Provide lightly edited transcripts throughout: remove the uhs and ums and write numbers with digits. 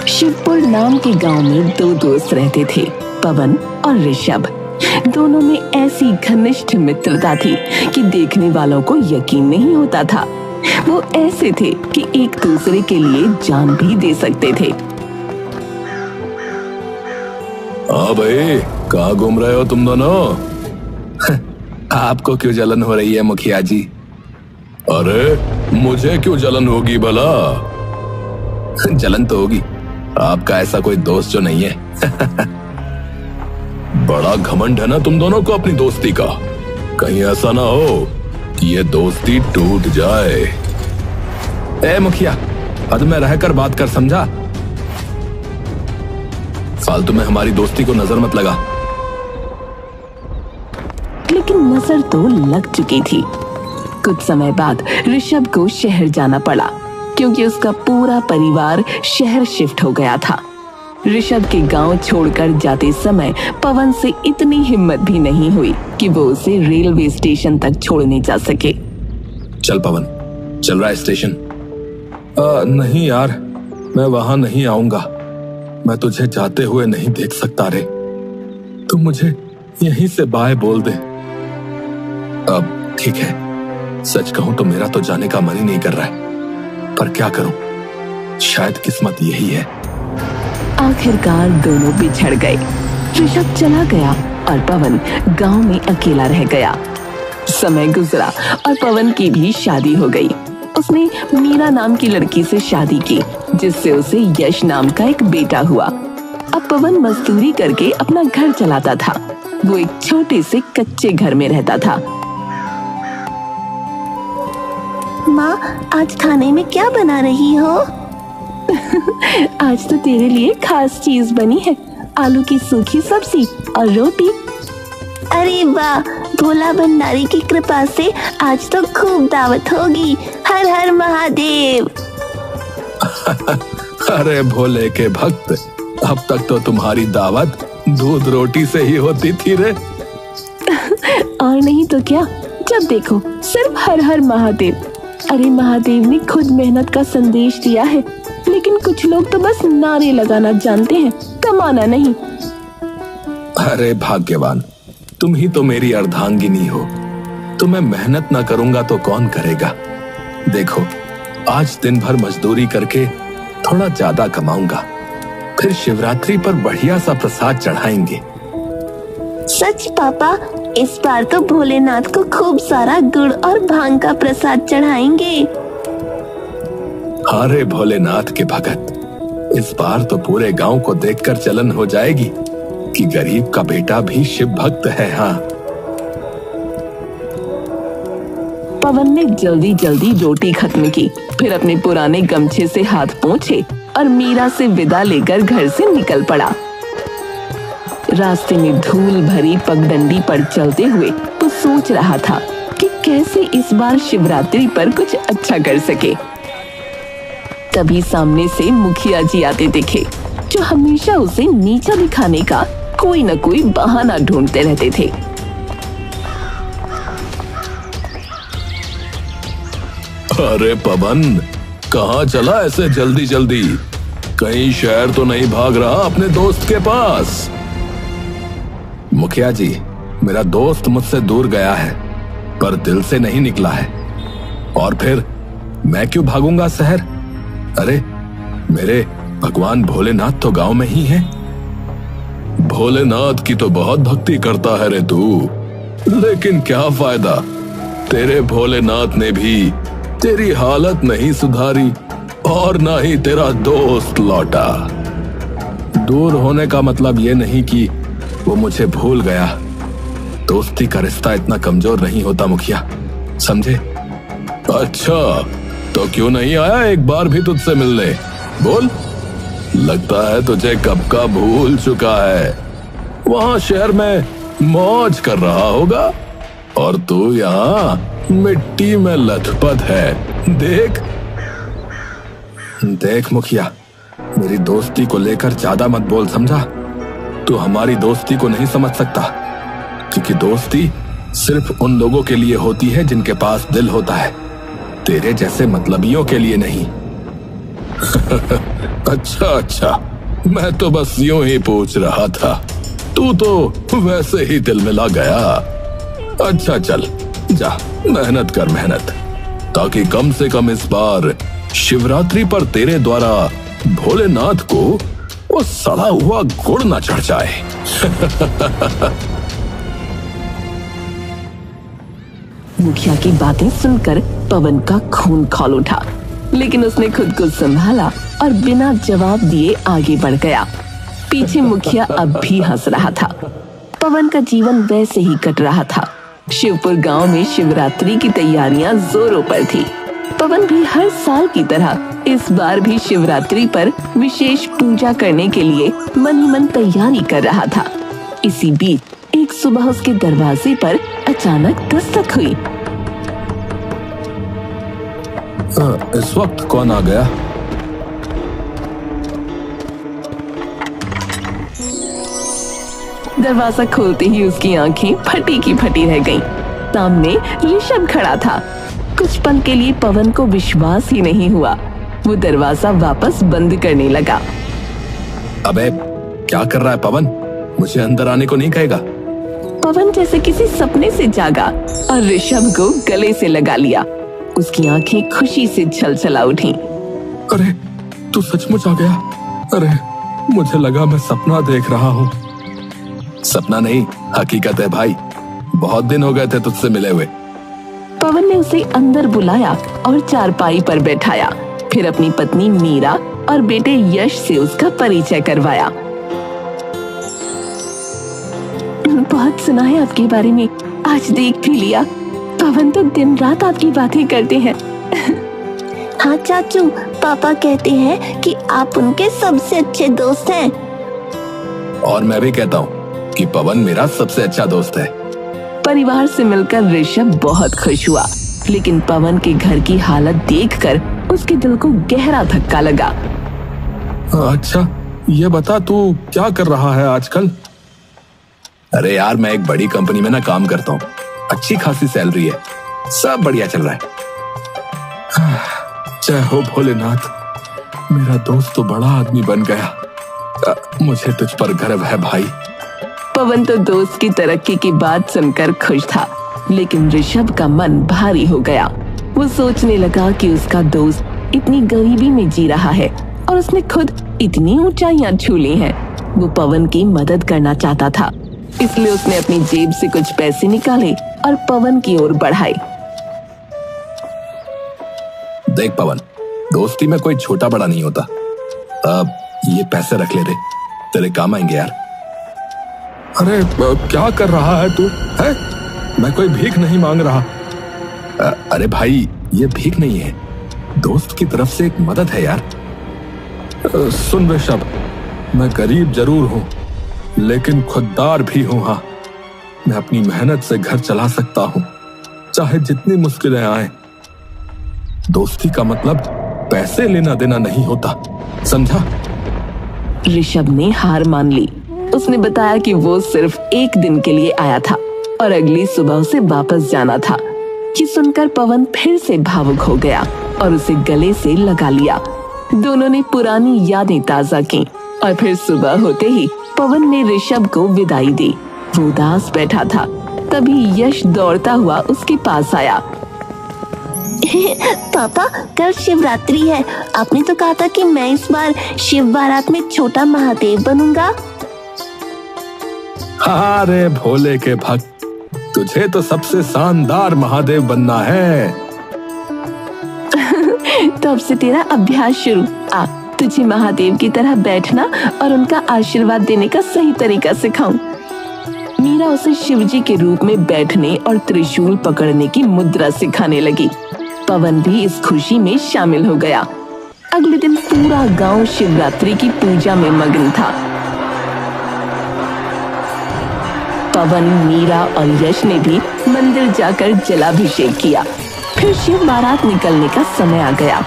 शिवपुर नाम के गांव में दो दोस्त रहते थे, पवन और ऋषभ। दोनों में ऐसी घनिष्ठ मित्रता थी कि देखने वालों को यकीन नहीं होता था। वो ऐसे थे कि एक दूसरे के लिए जान भी दे सकते थे। हाँ भाई, कहाँ घूम रहे हो तुम दोनों? आपको क्यों जलन हो रही है मुखिया जी? अरे मुझे क्यों जलन होगी भला? जलन तो होगी, आपका ऐसा कोई दोस्त जो नहीं है। बड़ा घमंड है ना तुम दोनों को अपनी दोस्ती का। कहीं ऐसा ना हो ये दोस्ती टूट जाए। ए मुखिया, हद में रहकर बात कर, समझा? फालतू में हमारी दोस्ती को नजर मत लगा। लेकिन नजर तो लग चुकी थी। कुछ समय बाद ऋषभ को शहर जाना पड़ा क्योंकि उसका पूरा परिवार शहर शिफ्ट हो गया था। ऋषभ के गांव छोड़कर जाते समय पवन से इतनी हिम्मत भी नहीं हुई कि वो उसे रेलवे स्टेशन तक छोड़ने जा सके। चल पवन, चल रहा है स्टेशन? नहीं यार, मैं वहां नहीं आऊंगा। मैं तुझे जाते हुए नहीं देख सकता रे। तुम मुझे यहीं से बाय बोल दे। अब ठीक है, सच कहूं तो मेरा तो जाने का मन ही नहीं कर रहा है, पर क्या करूं, शायद किस्मत यही है। आखिरकार दोनों बिछड़ गए। ऋषभ चला गया और पवन गांव में अकेला रह गया। समय गुजरा और पवन की भी शादी हो गई। उसने मीरा नाम की लड़की से शादी की, जिससे उसे यश नाम का एक बेटा हुआ। अब पवन मजदूरी करके अपना घर चलाता था। वो एक छोटे से कच्चे घर में रहता था। माँ, आज खाने में क्या बना रही हो? आज तो तेरे लिए खास चीज बनी है, आलू की सूखी सब्जी और रोटी। अरे वाह, भोला भंडारी की कृपा से आज तो खूब दावत होगी। हर हर महादेव। अरे भोले के भक्त, अब तक तो तुम्हारी दावत दूध रोटी से ही होती थी रे। और नहीं तो क्या, जब देखो सिर्फ हर हर महादेव। अरे महादेव ने खुद मेहनत का संदेश दिया है, लेकिन कुछ लोग तो बस नारे लगाना जानते हैं, कमाना नहीं। अरे भाग्यवान, तुम ही तो मेरी अर्धांगिनी हो। तो मैं मेहनत ना करूंगा तो कौन करेगा? देखो, आज दिन भर मजदूरी करके थोड़ा ज्यादा कमाऊंगा, फिर शिवरात्रि पर बढ़िया सा प्रसाद चढ़ाएंगे। सच पापा, इस बार तो भोलेनाथ को खूब सारा गुड़ और भांग का प्रसाद चढ़ाएंगे। अरे भोलेनाथ के भगत, इस बार तो पूरे गांव को देखकर जलन हो जाएगी कि गरीब का बेटा भी शिव भक्त है। हाँ। पवन ने जल्दी जल्दी रोटी खत्म की, फिर अपने पुराने गमछे से हाथ पोंछे और मीरा से विदा लेकर घर से निकल पड़ा। रास्ते में धूल भरी पगडंडी पर चलते हुए वो सोच रहा था कि कैसे इस बार शिवरात्रि पर कुछ अच्छा कर सके। तभी सामने से मुखिया जी आते दिखे, जो हमेशा उसे नीचा दिखाने का कोई न कोई बहाना ढूंढते रहते थे। अरे पवन, कहाँ चला ऐसे जल्दी जल्दी? कहीं शहर तो नहीं भाग रहा अपने दोस्त के पास? मुखिया जी, मेरा दोस्त मुझसे दूर गया है, पर दिल से नहीं निकला है। और फिर मैं क्यों भागूंगा शहर? अरे मेरे भगवान भोलेनाथ तो गांव में ही हैं। भोलेनाथ की तो बहुत भक्ति करता है रे तू, लेकिन क्या फायदा, तेरे भोलेनाथ ने भी तेरी हालत नहीं सुधारी और ना ही तेरा दोस्त लौटा। दूर होने का मतलब ये नहीं कि वो मुझे भूल गया। दोस्ती का रिश्ता इतना कमजोर नहीं होता मुखिया, समझे? अच्छा, तो क्यों नहीं आया एक बार भी तुझसे मिलने? बोल। लगता है तुझे कब का भूल चुका है। वहां शहर में मौज कर रहा होगा और तू यहाँ मिट्टी में लथपथ है। देख देख मुखिया, मेरी दोस्ती को लेकर ज्यादा मत बोल, समझा? तू हमारी दोस्ती को नहीं समझ सकता, क्योंकि दोस्ती सिर्फ उन लोगों के लिए होती है जिनके पास दिल होता है, तेरे जैसे मतलबियों के लिए नहीं। अच्छा अच्छा, मैं तो बस यूं ही पूछ रहा था, तू तो वैसे ही दिल में ला गया। अच्छा चल जा, मेहनत कर मेहनत, ताकि कम से कम इस बार शिवरात्रि पर तेरे द्वारा भोलेनाथ को वो सड़ा हुआ गुड़ ना चढ़ जाए। मुखिया की बातें सुनकर पवन का खून खौल उठा, लेकिन उसने खुद को संभाला और बिना जवाब दिए आगे बढ़ गया। पीछे मुखिया अब भी हंस रहा था। पवन का जीवन वैसे ही कट रहा था। शिवपुर गांव में शिवरात्रि की तैयारियां जोरों पर थी। पवन भी हर साल की तरह इस बार भी शिवरात्रि पर विशेष पूजा करने के लिए मन ही मन तैयारी कर रहा था। इसी बीच एक सुबह उसके दरवाजे पर अचानक दस्तक हुई। इस वक्त कौन आ गया? दरवाजा खोलते ही उसकी आंखें फटी की फटी रह गईं। सामने ऋषभ खड़ा था। कुछ पल के लिए पवन को विश्वास ही नहीं हुआ। वो दरवाजा वापस बंद करने लगा। अबे क्या कर रहा है पवन? मुझे अंदर आने को नहीं कहेगा? पवन जैसे किसी सपने से जागा और ऋषभ को गले से लगा लिया। उसकी आंखें खुशी से छलछला उठी। अरे तू सचमुच आ गया? अरे मुझे लगा मैं सपना देख रहा हूँ। सपना नहीं, हकीकत है भाई। बहुत दिन हो गए थे तुझसे मिले हुए। पवन ने उसे अंदर बुलाया और चारपाई पर बैठाया। फिर अपनी पत्नी मीरा और बेटे यश से उसका परिचय करवाया। बहुत सुना है आपके बारे में, आज देख भी लिया। पवन तो दिन रात आपकी बातें करते हैं। हाँ चाचू, पापा कहते हैं कि आप उनके सबसे अच्छे दोस्त हैं। और मैं भी कहता हूँ कि पवन मेरा सबसे अच्छा दोस्त है। परिवार से मिलकर ऋषभ बहुत खुश हुआ, लेकिन पवन के घर की हालत देखकर उसके दिल को गहरा धक्का लगा। अच्छा ये बता, तू क्या कर रहा है आजकल? अरे यार, मैं एक बड़ी कंपनी में ना काम करता हूँ। अच्छी खासी सैलरी है, सब बढ़िया चल रहा है। जय हो भोलेनाथ, मेरा दोस्त तो बड़ा आदमी बन गया। मुझे तुझ पर गर्व है भाई। पवन तो दोस्त की तरक्की की बात सुनकर खुश था, लेकिन ऋषभ का मन भारी हो गया। वो सोचने लगा कि उसका दोस्त इतनी गरीबी में जी रहा है और उसने खुद इतनी ऊंचाइयां छू ली हैं। वो पवन की मदद करना चाहता था, इसलिए उसने अपनी जेब से कुछ पैसे निकाले और पवन की ओर बढ़ाए। देख पवन, दोस्ती में कोई छोटा बड़ा नहीं होता। अब ये पैसे रख ले दे, तेरे काम आएंगे यार। अरे क्या कर रहा है तू? है? मैं कोई भीख नहीं मांग रहा। अरे भाई, ये भीख नहीं है, दोस्त की तरफ से एक मदद है यार। सुन ऋषभ, मैं गरीब जरूर हूँ, लेकिन खुददार भी हूँ। हाँ, मैं अपनी मेहनत से घर चला सकता हूँ, चाहे जितनी मुश्किलें आए। दोस्ती का मतलब पैसे लेना देना नहीं होता, समझा? ऋषभ ने हार मान ली। उसने बताया कि वो सिर्फ एक दिन के लिए आया था और अगली सुबह उसे वापस जाना था। ये सुनकर पवन फिर से भावुक हो गया और उसे गले से लगा लिया। दोनों ने पुरानी यादें ताजा की और फिर सुबह होते ही पवन ने ऋषभ को विदाई दी। वो उदास बैठा था, तभी यश दौड़ता हुआ उसके पास आया। पापा, कल शिवरात्रि है। आपने तो कहा था कि मैं इस बार शिव बारात में छोटा महादेव बनूंगा। अरे भोले के भक्त, तुझे तो सबसे शानदार महादेव बनना है। तो अब से तेरा अभ्यास शुरू। आ, तुझे महादेव की तरह बैठना और उनका आशीर्वाद देने का सही तरीका सिखाऊं। मीरा उसे शिवजी के रूप में बैठने और त्रिशूल पकड़ने की मुद्रा सिखाने लगी। पवन भी इस खुशी में शामिल हो गया। अगले दिन पूरा गांव शिवरात्रि की पूजा में मग्न था। पवन, मीरा और यश ने भी मंदिर जाकर जलाभिषेक किया। फिर शिव बारात निकलने का समय आ गया।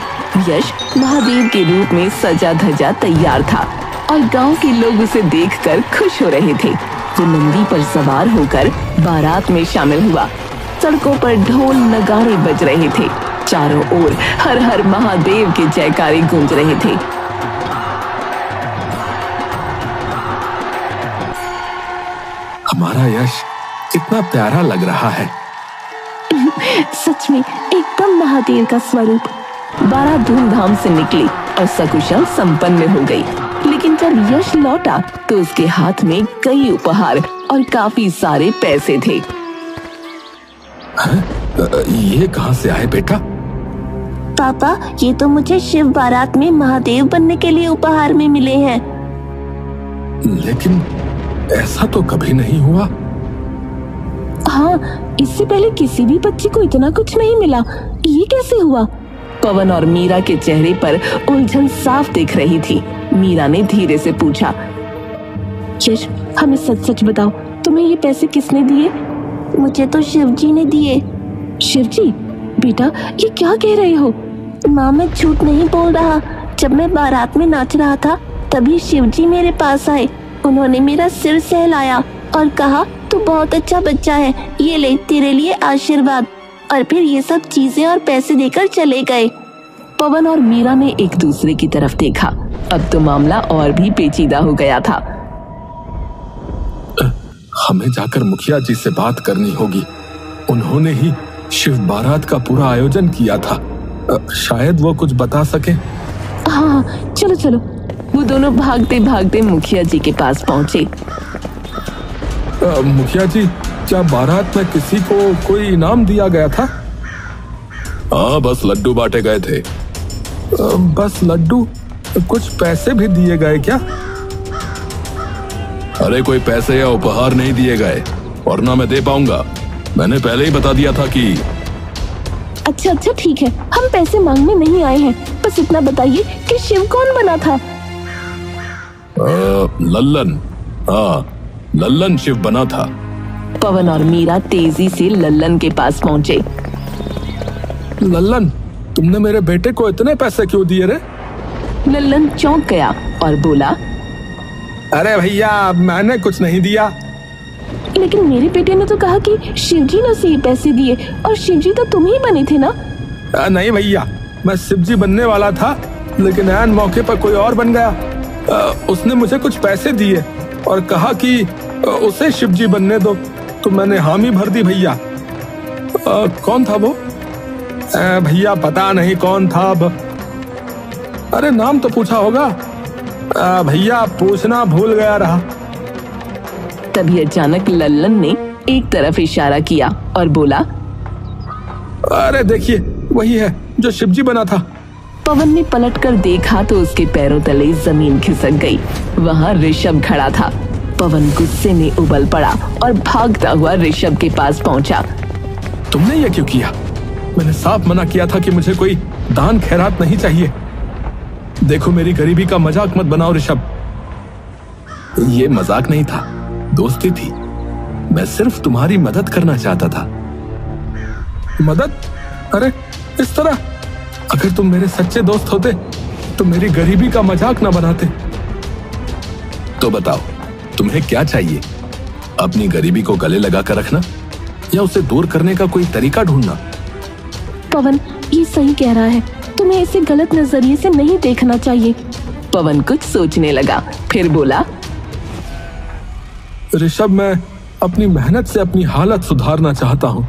यश महादेव के रूप में सजा धजा तैयार था और गांव के लोग उसे देखकर खुश हो रहे थे। वो नंदी पर सवार होकर बारात में शामिल हुआ। सड़कों पर ढोल नगाड़े बज रहे थे। चारों ओर हर हर महादेव के जयकारे गूंज रहे थे। हमारा यश कितना प्यारा लग रहा है। सच में एकदम महादेव का स्वरूप। बारात धूमधाम से निकली और सकुशल संपन्न हो गई। लेकिन जब यश लौटा तो उसके हाथ में कई उपहार और काफी सारे पैसे थे। ये कहां से आए बेटा? पापा, ये तो मुझे शिव बारात में महादेव बनने के लिए उपहार में मिले हैं। लेकिन ऐसा तो कभी नहीं हुआ। हाँ, इससे पहले किसी भी बच्चे को इतना कुछ नहीं मिला। ये कैसे हुआ? पवन और मीरा के चेहरे पर उलझन साफ दिख रही थी। मीरा ने धीरे से पूछा, यश, हमें सच सच बताओ, तुम्हें ये पैसे किसने दिए? मुझे तो शिवजी ने दिए। शिवजी? बेटा, ये क्या कह रहे हो? माँ, मैं झूठ नहीं बोल रहा। जब मैं बारात में नाच रहा था तभी शिवजी मेरे पास आए। उन्होंने मेरा सिर सहलाया और कहा, तू बहुत अच्छा बच्चा है, ये ले तेरे लिए आशीर्वाद। और फिर ये सब चीजें और पैसे देकर चले गए। पवन और मीरा ने एक दूसरे की तरफ देखा। अब तो मामला और भी पेचीदा हो गया था। हमें जाकर मुखिया जी से बात करनी होगी। उन्होंने ही शिव बारात का पूरा आयोजन किया था। शायद वो कुछ बता सके। हाँ, चलो चलो। वो दोनों भागते भागते मुखिया जी के पास पहुंचे। मुखिया जी, क्या बारात में किसी को कोई इनाम दिया गया था? हाँ, बस लड्डू बांटे गए थे। बस लड्डू? कुछ पैसे भी दिए गए क्या? अरे कोई पैसे या उपहार नहीं दिए गए, और ना मैं दे पाऊंगा। मैंने पहले ही बता दिया था कि। अच्छा अच्छा, ठीक है, हम पैसे मांगने नहीं आए हैं। बस इतना बताइए कि शिव कौन बना था? लल्लन। हाँ, लल्लन शिव बना था। पवन और मीरा तेजी से लल्लन के पास पहुंचे। लल्लन, तुमने मेरे बेटे को इतने पैसे क्यों दिए रे? लल्लन चौंक गया और बोला, अरे भैया, मैंने कुछ नहीं दिया। लेकिन मेरे बेटे ने तो कहा कि शिवजी ने उसे पैसे दिए, और शिवजी तो तुम ही बने थे ना? नहीं भैया, मैं शिवजी बनने वाला था, लेकिन ऐन मौके पर कोई और बन गया। उसने मुझे कुछ पैसे दिए और कहा कि उसे शिवजी बनने दो, तो मैंने हामी भर दी भैया। कौन था वो? भैया पता नहीं कौन था अब। अरे नाम तो पूछा होगा। भैया पूछना भूल गया रहा। तभी अचानक लल्लन ने एक तरफ इशारा किया और बोला, अरे देखिए, वही है जो शिवजी बना था। पवन ने पलटकर देखा तो उसके पैरों तले जमीन खिसक गई। वहाँ ऋषभ खड़ा था। पवन गुस्से में उबल पड़ा और भागता हुआ ऋषभ के पास पहुंचा। तुमने ये क्यों किया? मैंने साफ मना किया था कि मुझे कोई दान खैरात नहीं चाहिए। देखो, मेरी गरीबी का मजाक मत बनाओ ऋषभ। ये मजाक नहीं था, दोस्ती थी। मैं सिर्फ तुम्हारी मदद करना चाहता था। मदद? अरे इस तरह? अगर तुम मेरे सच्चे दोस्त होते तो मेरी गरीबी का मजाक ना बनाते। तो बताओ, तुम्हें क्या चाहिए? अपनी गरीबी को गले लगा कर रखना या उसे दूर करने का कोई तरीका ढूंढना? पवन ये सही कह रहा है, तुम्हें इसे गलत नजरिए से नहीं देखना चाहिए। पवन कुछ सोचने लगा, फिर बोला, ऋषभ, मैं अपनी मेहनत से अपनी हालत सुधारना चाहता हूँ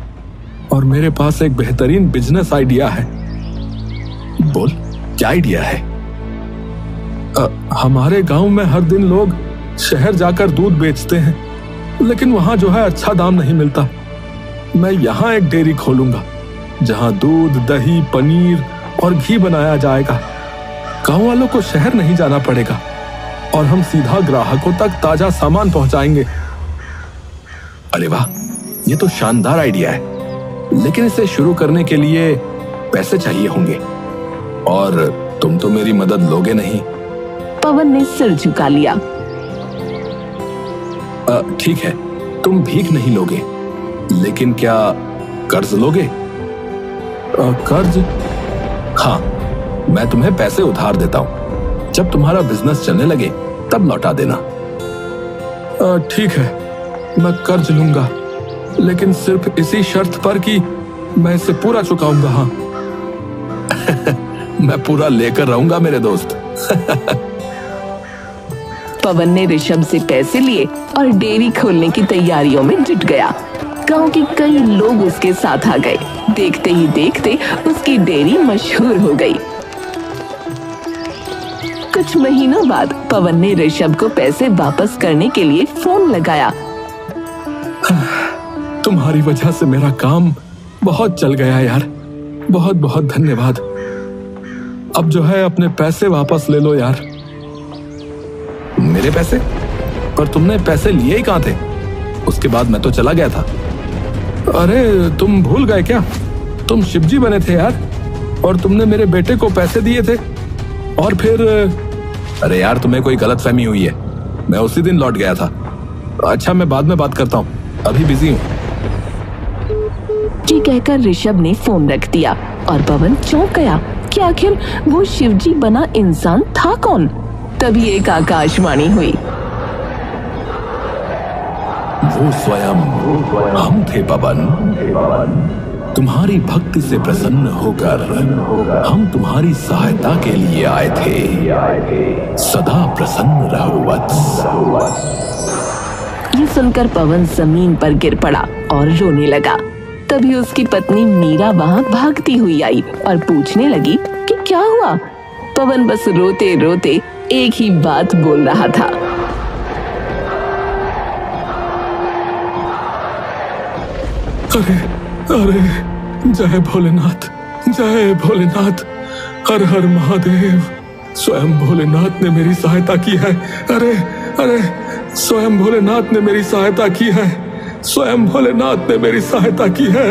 और मेरे पास एक बेहतरीन बिजनेस आइडिया है। बोल, क्या आइडिया है? हमारे गांव में हर दिन लोग शहर जाकर दूध बेचते हैं, लेकिन वहां जो है अच्छा दाम नहीं मिलता। मैं यहाँ एक डेयरी खोलूंगा जहां दूध, दही, पनीर और घी बनाया जाएगा। गांव वालों को शहर नहीं जाना पड़ेगा और हम सीधा ग्राहकों तक ताजा सामान पहुंचाएंगे। अरे वाह, ये तो शानदार आइडिया है, लेकिन इसे शुरू करने के लिए पैसे चाहिए होंगे और तुम तो मेरी मदद लोगे नहीं। पवन ने सिर झुका लिया। ठीक है, तुम भीख नहीं लोगे, लेकिन क्या कर्ज लोगे? कर्ज? हाँ, मैं तुम्हें पैसे उधार देता हूँ। जब तुम्हारा बिजनेस चलने लगे तब लौटा देना। ठीक है, मैं कर्ज लूंगा, लेकिन सिर्फ इसी शर्त पर कि मैं इसे पूरा चुकाऊंगा। हाँ, मैं पूरा लेकर रहूंगा मेरे दोस्त। पवन ने ऋषभ से पैसे लिए और डेयरी खोलने की तैयारियों में जुट गया। गांव के कई लोग उसके साथ आ गए। देखते ही देखते उसकी डेयरी मशहूर हो गई। कुछ महीनों बाद पवन ने ऋषभ को पैसे वापस करने के लिए फोन लगाया। तुम्हारी वजह से मेरा काम बहुत चल गया यार, बहुत बहुत धन्यवाद। अब जो है अपने पैसे वापस ले लो यार। मेरे पैसे? पर तुमने पैसे लिए ही कहां थे? उसके बाद मैं तो चला गया था। अरे तुम भूल गए क्या? तुम शिवजी बने थे यार, और तुमने मेरे बेटे को पैसे दिए थे। और फिर अरे यार तुम्हें कोई गलतफहमी हुई है, मैं उसी दिन लौट गया था। अच्छा मैं बाद में बात करता हूँ, अभी बिजी हूँ। जी कहकर ऋषभ ने फोन रख दिया और पवन चौंक गया कि आखिर वो शिवजी बना इंसान था कौन। तभी एक आकाशवाणी हुई। वो स्वयं हम थे पवन। तुम्हारी भक्ति से प्रसन्न होकर हम तुम्हारी सहायता के लिए आए थे। सदा प्रसन्न रहो वत्स। ये सुनकर पवन जमीन पर गिर पड़ा और रोने लगा। तभी उसकी पत्नी मीरा वहां भागती हुई आई और पूछने लगी कि क्या हुआ। पवन बस रोते रोते एक ही बात बोल रहा था। अरे अरे जय भोलेनाथ, जय भोलेनाथ, हर हर महादेव। स्वयं भोलेनाथ ने मेरी सहायता की है। अरे अरे स्वयं भोलेनाथ ने मेरी सहायता की है। स्वयं भोलेनाथ ने मेरी सहायता की है।